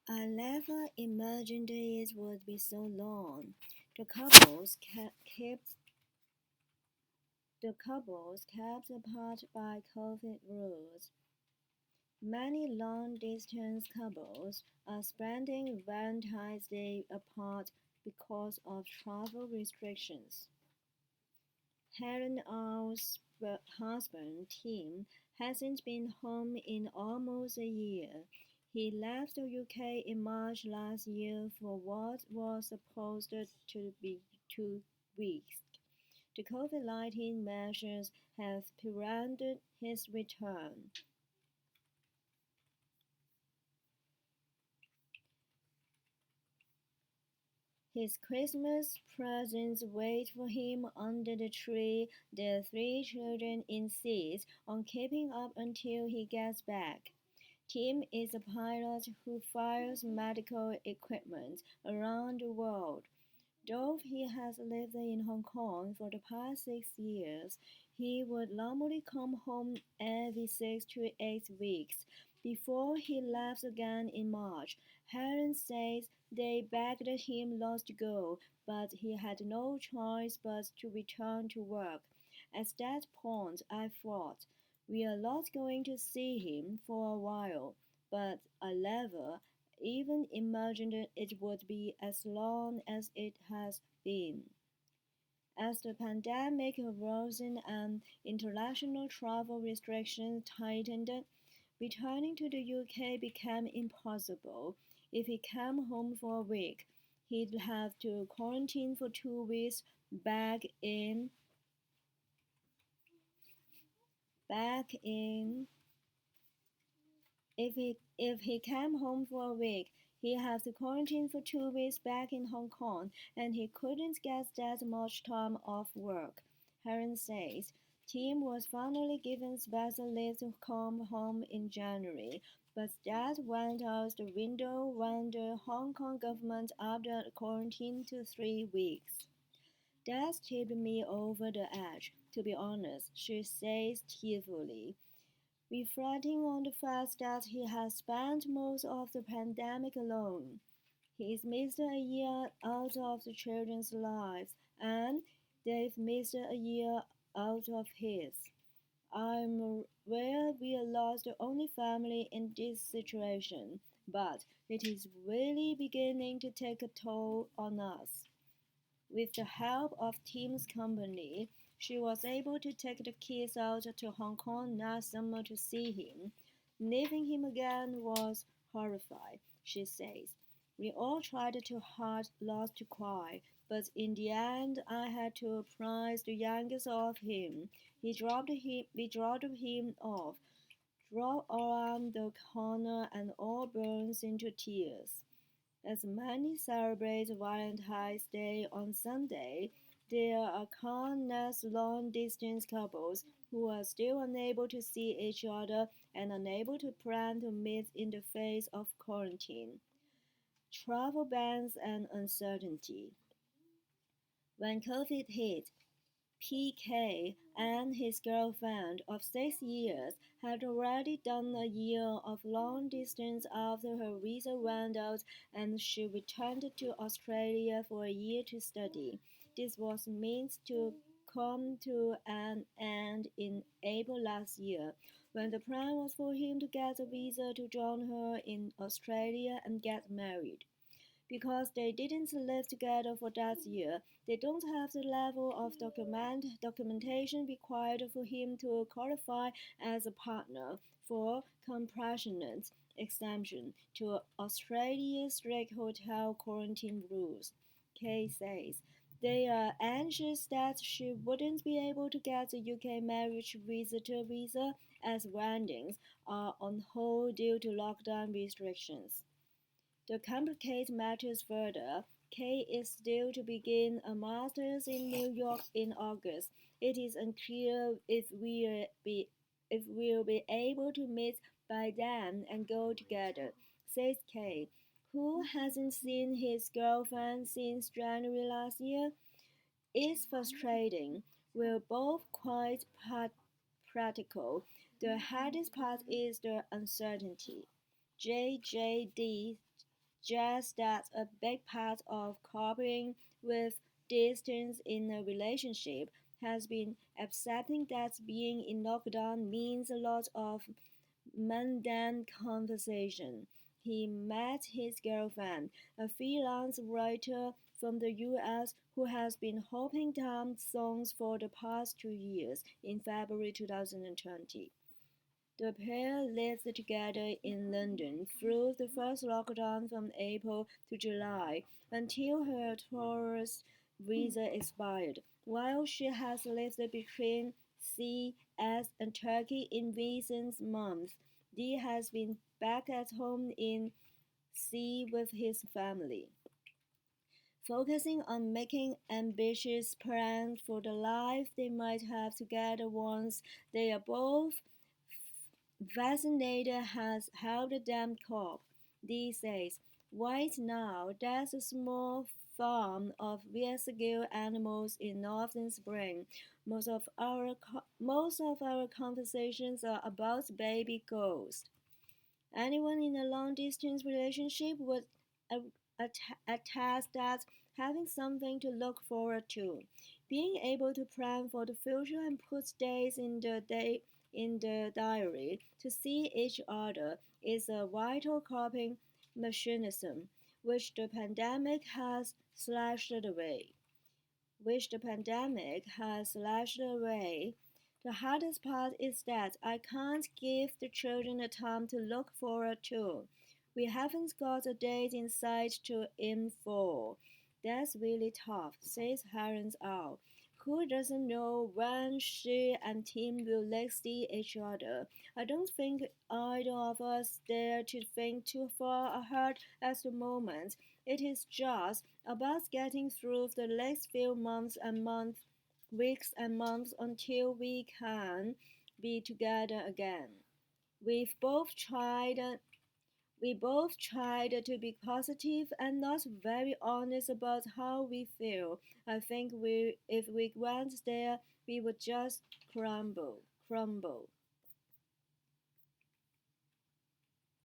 I never imagined it would be so long. The couples kept apart by COVID rules. Many long-distance couples are spending Valentine's Day apart because of travel restrictions. Helen's husband, Tim, hasn't been home in almost a year. He left the UK in March last year for what was supposed to be 2 weeks. The COVID-19 measures have prevented his return. His Christmas presents wait for him under the tree. Their 3 children insist on keeping up until he gets back. Tim is a pilot who flies medical equipment around the world. Though he has lived in Hong Kong for the past 6 years, he would normally come home every 6 to 8 weeks. Before he left again in March, Helen says they begged him not to go, but he had no choice but to return to work. At that point, I thought, we are not going to see him for a while, but I never even imagined it would be as long as it has been. As the pandemic worsened and international travel restrictions tightened, returning to the UK became impossible. If he came home for a week, he'd have to quarantine for 2 weeks back in back in If he came home for a week, he'd have to quarantine for 2 weeks back in Hong Kong, and he couldn't get that much time off work. Helen says Tim was finally given special leave to come home in January, but that went out the window when the Hong Kong government upped the quarantine to 3 weeks. That tipped me over the edge, to be honest, she says tearfully, reflecting on the fact that he has spent most of the pandemic alone. He's missed a year out of the children's lives, and they've missed a year out of his. I'm aware we are not the only family in this situation, but it is really beginning to take a toll on us. With the help of Tim's company, she was able to take the kids out to Hong Kong last summer to see him. Leaving him again was horrifying, she says. We all tried too hard not to cry, but in the end I had to prize the youngest of him. We dropped him off, drove around the corner and all burst into tears. As many celebrate Valentine's Day on Sunday, there are countless long-distance couples who are still unable to see each other and unable to plan to meet in the face of quarantine, travel bans, and uncertainty. When COVID hit, PK and his girlfriend of 6 years had already done a year of long distance after her visa ran out and she returned to Australia for a year to study. This was meant to come to an end in April last year, when the plan was for him to get a visa to join her in Australia and get married. Because they didn't live together for that year, they don't have the level of documentation required for him to qualify as a partner for compassionate exemption to Australia's strict hotel quarantine rules. Kay says they are anxious that she wouldn't be able to get a UK marriage visitor visa as weddings are on hold due to lockdown restrictions. To complicate matters further, Kay is due to begin a master's in New York in August. It is unclear if we'll be able to meet by then and go together, says Kay, who hasn't seen his girlfriend since January last year. It's frustrating. We're both quite practical. The hardest part is the uncertainty. JJD suggests that a big part of coping with distance in a relationship has been accepting that being in lockdown means a lot of mundane conversation. He met his girlfriend, a freelance writer from the US who has been helping down songs for the past 2 years in February 2020. The pair lived together in London through the first lockdown from April to July until her tourist visa expired. While she has lived between CS and Turkey in recent months, Dee has been back at home in C with his family, focusing on making ambitious plans for the life they might have together once they are both vaccinated has helped them cope. Dee says, right now, there's a small farm of rescue animals in Northern Spring. Most of our conversations are about baby ghosts. Anyone in a long-distance relationship would attest that having something to look forward to, being able to plan for the future and put days in the diary to see each other is a vital coping mechanism which the pandemic has slashed away which the pandemic has slashed away. The hardest part is that I can't give the children a time to look forward to. We haven't got a date in sight to aim for. That's really tough, says Harren's Owl, who doesn't know when she and Tim will next see each other. I don't think either of us dare to think too far ahead at the moment. It is just about getting through the next few weeks and months until we can be together again. We've both tried we both tried to be positive and not very honest about how we feel. I think if we went there, we would just crumble.